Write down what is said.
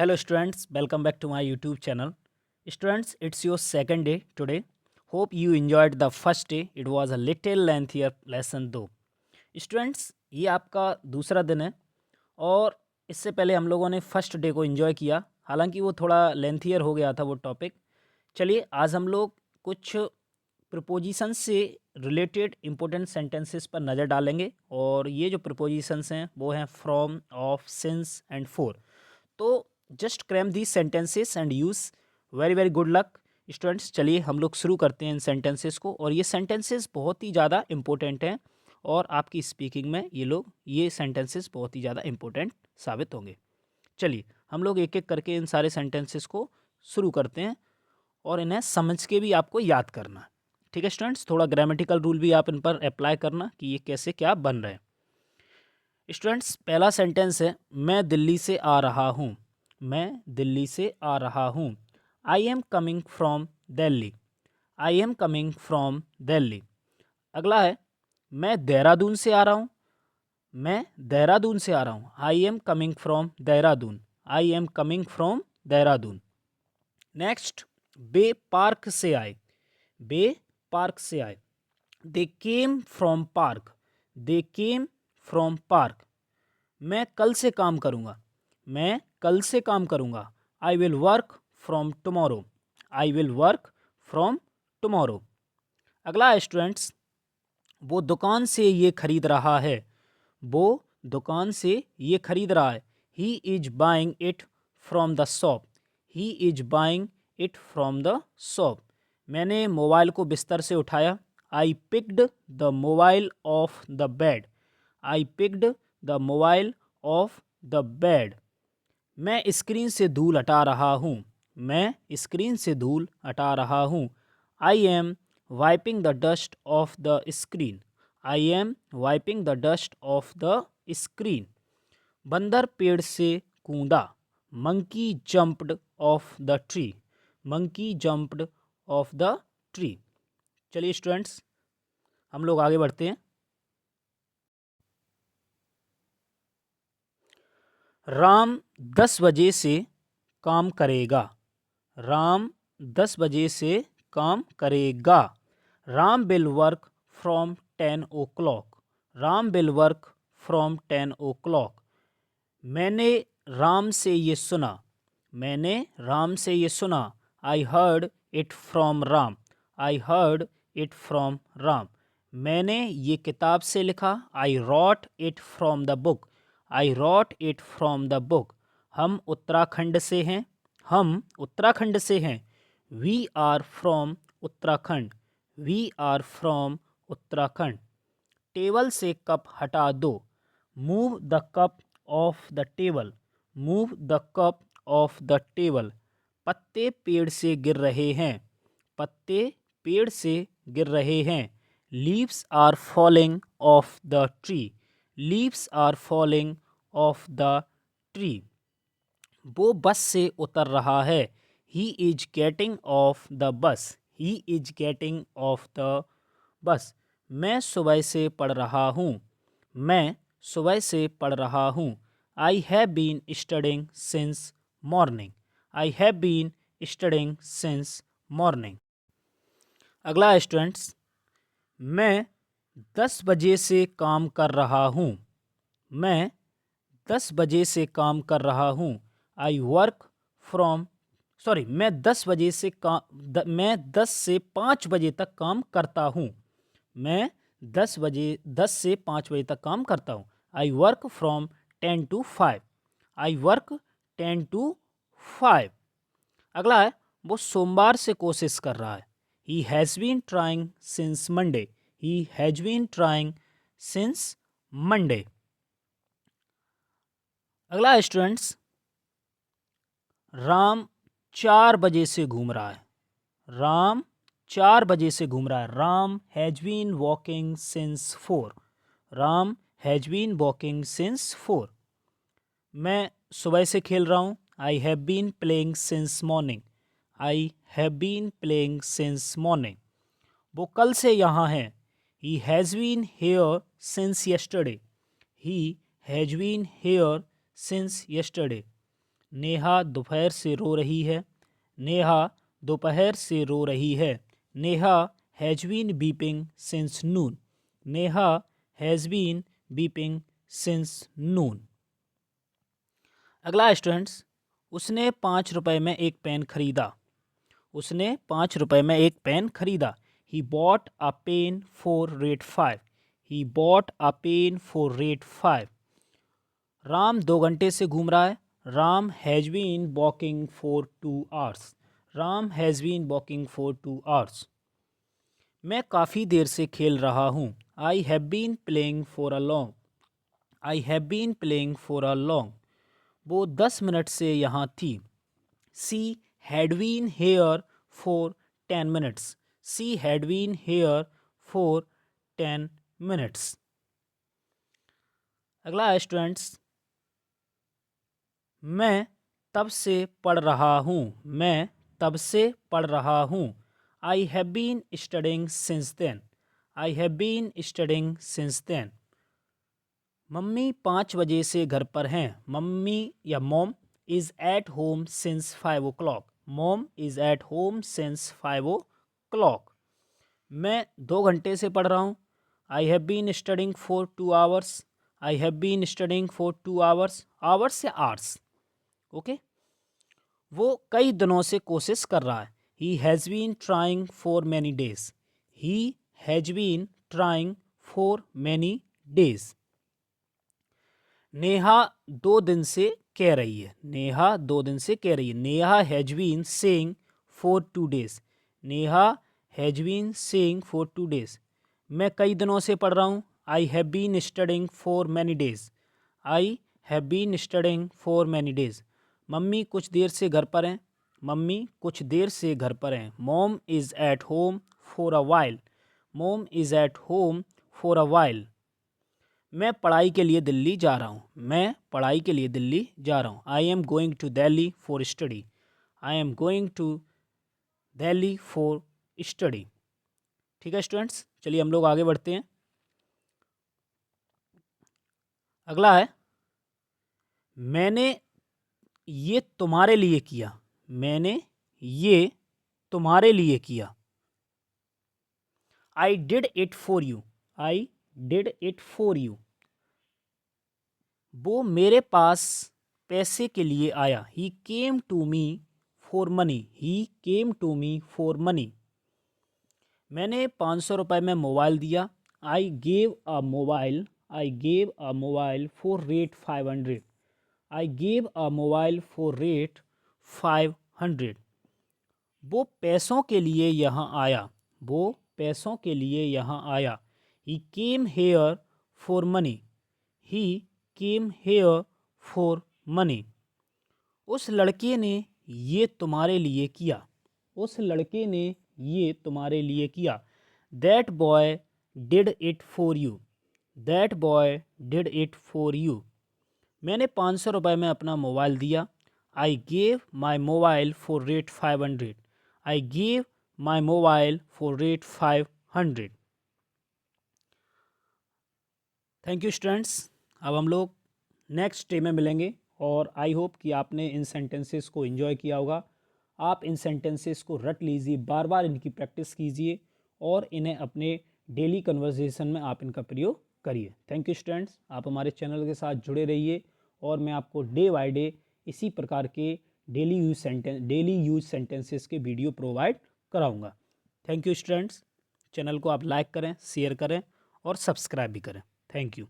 Hello students, welcome back to my YouTube channel. Students, it's your second day today. Hope you enjoyed the first day. It was a little lengthier lesson though. Students, ये आपका दूसरा दिन है और इससे पहले हम लोगों ने फर्स्ट डे को एंजॉय किया। हालांकि वो थोड़ा लेंथियर हो गया था वो टॉपिक। चलिए आज हम लोग कुछ प्रपोजिशन से रिलेटेड इम्पोर्टेंट सेंटेंसेस पर नज़र डालेंगे और ये जो प्रपोजिशंस हैं वो हैं from, of, since and for. तो just cram these sentences and use. Very very good luck students. चलिए हम लोग शुरू करते हैं इन सेंटेंसेस को और ये सेंटेंसेस बहुत ही ज़्यादा इंपॉर्टेंट हैं और आपकी स्पीकिंग में ये सेंटेंसेस बहुत ही ज़्यादा इंपॉर्टेंट साबित होंगे। चलिए हम लोग एक एक करके इन सारे सेंटेंसेस को शुरू करते हैं और इन्हें समझ के भी आपको याद करना है। ठीक है स्टूडेंट्स, थोड़ा ग्रामेटिकल रूल भी आप इन पर अप्लाई करना कि ये कैसे क्या बन रहे हैं। स्टूडेंट्स, पहला सेंटेंस है मैं दिल्ली से आ रहा हूँ। मैं दिल्ली से आ रहा हूँ। I am coming from Delhi. I am coming from Delhi. अगला है मैं देहरादून से आ रहा हूँ। मैं देहरादून से आ रहा हूँ। I am coming from Dehradun. I am coming from Dehradun. Next, बे पार्क से आए। बे पार्क से आए। They came from park. They came from park. मैं कल से काम करूँगा। मैं कल से काम करूँगा। I will work from tomorrow. I will work from tomorrow. अगला है स्टूडेंट्स, वो दुकान से ये खरीद रहा है। वो दुकान से ये खरीद रहा है। He is buying it from the shop. He is buying it from the shop. मैंने मोबाइल को बिस्तर से उठाया। I picked the mobile of the bed. I picked the mobile of the bed. मैं स्क्रीन से धूल हटा रहा हूँ। मैं स्क्रीन से धूल हटा रहा हूँ। I M wiping the dust of the screen. I am wiping the dust of the screen. बंदर पेड़ से कूदा। Monkey jumped of the tree. Monkey jumped of the tree. चलिए स्टूडेंट्स, हम लोग आगे बढ़ते हैं। राम 10 बजे से काम करेगा। राम 10 बजे से काम करेगा। Ram will work from 10 o'clock। Ram will work from 10 o'clock। मैंने राम से ये सुना। मैंने राम से ये सुना। I heard it from Ram. I heard it from Ram. मैंने ये किताब से लिखा। I wrote it from the book. I wrote it from the book. हम उत्तराखंड से हैं। हम उत्तराखंड से हैं। We are from Uttarakhand. We are from Uttarakhand. Table से कप हटा दो। Move the cup off the table. Move the cup off the table. पत्ते पेड़ से गिर रहे हैं। पत्ते पेड़ से गिर रहे हैं। Leaves are falling off the tree. Leaves are falling off the tree. वो बस से उतर रहा है। He is getting off the bus. He is getting off the bus. मैं सुबह से पढ़ रहा हूँ। मैं सुबह से पढ़ रहा हूँ। I have been studying since morning. I have been studying since morning. अगला स्टूडेंट्स, मैं 10 बजे से काम कर रहा हूँ। मैं 10 बजे से काम कर रहा हूँ। आई वर्क फ्रॉम सॉरी मैं 10 बजे से मैं 10 से 5 बजे तक काम करता हूँ। मैं 10 से 5 बजे तक काम करता हूँ। I work from 10 to 5। I work 10 to 5। अगला है वो सोमवार से कोशिश कर रहा है। He has been trying since Monday. He has been trying since Monday. अगला स्टूडेंट्स, राम 4 बजे से घूम रहा है। राम 4 बजे से घूम रहा है। Ram has been walking since 4। Ram has been walking since 4। मैं सुबह से खेल रहा हूँ। I have been playing since morning. I have been playing since morning. वो कल से यहाँ है। He has been here since yesterday. He has been here since yesterday. Neha दोपहर से रो रही है। नेहा दोपहर से रो रही है। Neha has been weeping since noon. Neha has been weeping since noon. अगला स्टूडेंट्स, उसने 5 रुपए में एक पेन खरीदा। उसने 5 रुपए में एक पेन खरीदा। He bought a pen for rate 5। He bought a pen for rate 5। Ram 2 घंटे से घूम रहा है। Ram has been walking for 2 hours. Ram has been walking for 2 hours. मैं काफ़ी देर से खेल रहा हूँ। I have been playing for a long. I have been playing for a long. वो 10 मिनट से यहाँ थी। She had been here for 10 minutes. She had been here for 10 minutes. अगला है स्टूडेंट्स, मैं तब से पढ़ रहा हूँ। मैं तब से पढ़ रहा हूँ। I have been studying since then. I have been studying since then. Mummy 5 बजे से घर पर हैं। मम्मी या mom is at home since 5 o'clock। Mom is at home since 5 o'clock। मैं 2 घंटे से पढ़ रहा हूँ। I have been studying for 2 hours. I have been studying for 2 hours. Hours या आवर्स, ओके। वो कई दिनों से कोशिश कर रहा है। He has been trying for many days. He has been trying for many days. Neha 2 दिन से कह रही है। नेहा 2 दिन से कह रही है। Neha has been saying for 2 days। Neha has been saying for 2 days। मैं कई दिनों से पढ़ रहा हूँ। I have been studying for many days. I have been studying for many days. Mummy कुछ देर से घर पर हैं। मम्मी कुछ देर से घर पर हैं। Mom is at home for a while. Mom is at home for a while. मैं पढ़ाई के लिए दिल्ली जा रहा हूँ। मैं पढ़ाई के लिए दिल्ली जा रहा हूँ। I am going to Delhi for study. I am going to Delhi for study. ठीक है स्टूडेंट्स, चलिए हम लोग आगे बढ़ते हैं। अगला है, मैंने ये तुम्हारे लिए किया। मैंने ये तुम्हारे लिए किया। I did it for you. I did it for you. वो मेरे पास पैसे के लिए आया। He came to me for money. He came to me for money. मैंने 500 रुपये में मोबाइल दिया। I gave a mobile. I gave a mobile for rate 500। I gave a mobile for rate 500। वो पैसों के लिए यहाँ आया। वो पैसों के लिए यहाँ आया। He came here for money. He came here for money. उस लड़के ने ये तुम्हारे लिए किया। उस लड़के ने ये तुम्हारे लिए किया। That boy did it for you. That boy did it for you. मैंने 500 रुपये में अपना मोबाइल दिया। I gave my mobile for rate 500। I gave my mobile for rate 500। Thank you students. अब हम लोग नेक्स्ट डे में मिलेंगे और आई होप कि आपने इन सेंटेंसेस को एंजॉय किया होगा। आप इन सेंटेंसेस को रट लीजिए, बार बार इनकी प्रैक्टिस कीजिए और इन्हें अपने डेली कन्वर्सेशन में आप इनका प्रयोग करिए। थैंक यू स्टूडेंट्स, आप हमारे चैनल के साथ जुड़े रहिए और मैं आपको डे बाय डे इसी प्रकार के डेली यूज सेंटेंसेस के वीडियो प्रोवाइड कराऊंगा। Thank you students. चैनल को आप लाइक करें, शेयर करें और सब्सक्राइब भी करें। Thank you.